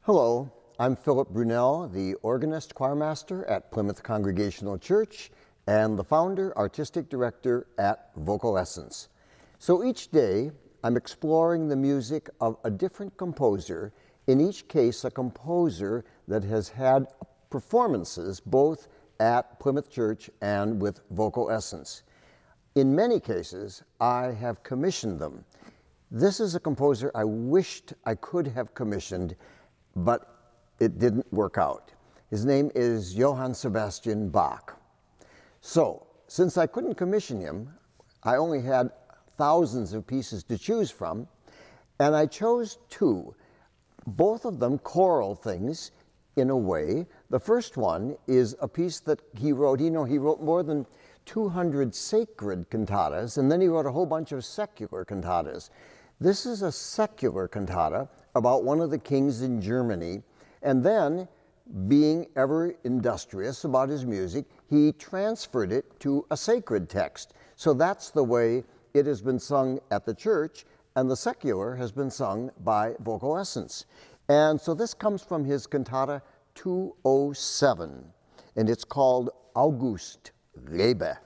Hello, I'm Philip Brunelle, the organist choirmaster at Plymouth Congregational Church and the founder, artistic director at Vocal Essence. So each day, I'm exploring the music of a different composer, in each case a composer that has had performances both at Plymouth Church and with Vocal Essence. In many cases, I have commissioned them. This is a composer I wished I could have commissioned, but it didn't work out. His name is Johann Sebastian Bach. So, since I couldn't commission him, I only had thousands of pieces to choose from, and I chose two, both of them choral things in a way. The first one is a piece that he wrote. He wrote more than 200 sacred cantatas, and then he wrote a whole bunch of secular cantatas. This is a secular cantata about one of the kings in Germany, and then, being ever industrious about his music, he transferred it to a sacred text. So that's the way it has been sung at the church, and the secular has been sung by Vocal Essence. And so this comes from his cantata 207, and it's called August Lebe.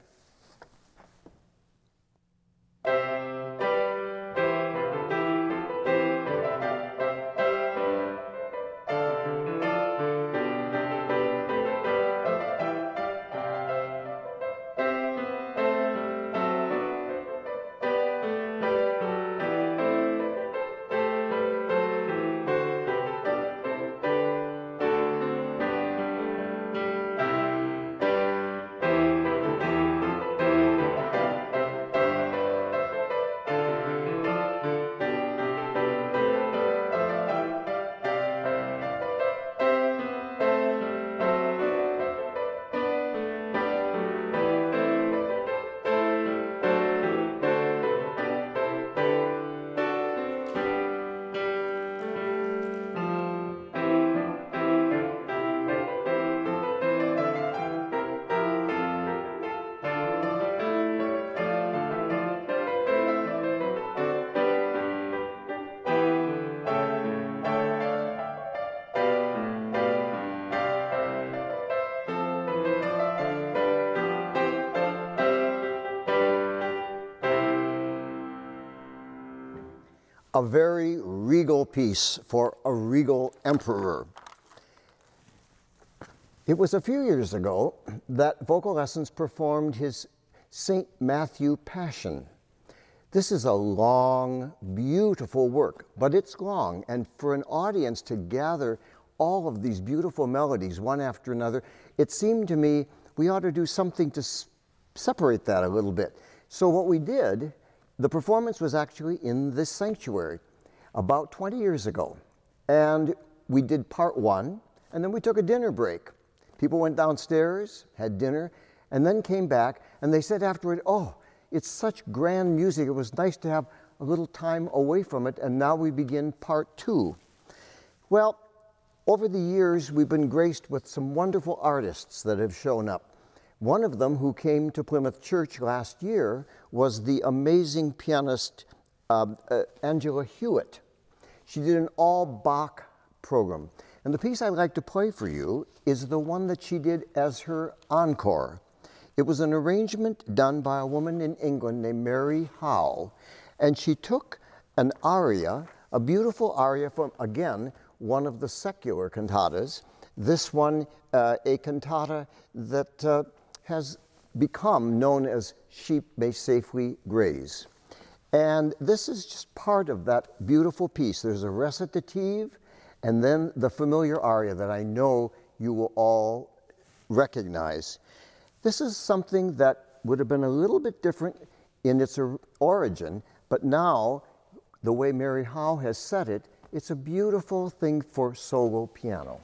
A very regal piece for a regal emperor. It was a few years ago that Vocal Essence performed his St. Matthew Passion. This is a long, beautiful work, but it's long, and for an audience to gather all of these beautiful melodies one after another, it seemed to me we ought to do something to separate that a little bit. So what we did, the performance was actually in this sanctuary about 20 years ago. And we did part one, and then we took a dinner break. People went downstairs, had dinner, and then came back, and they said afterward, oh, it's such grand music, it was nice to have a little time away from it, and now we begin part two. Well, over the years, we've been graced with some wonderful artists that have shown up. One of them who came to Plymouth Church last year was the amazing pianist Angela Hewitt. She did an all Bach program. And the piece I'd like to play for you is the one that she did as her encore. It was an arrangement done by a woman in England named Mary Howe. And she took an aria, a beautiful aria from, again, one of the secular cantatas. This one, a cantata that has become known as Sheep May Safely Graze. And this is just part of that beautiful piece. There's a recitative and then the familiar aria that I know you will all recognize. This is something that would have been a little bit different in its origin, but now, the way Mary Howe has set it, it's a beautiful thing for solo piano.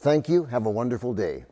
Thank you. Have a wonderful day.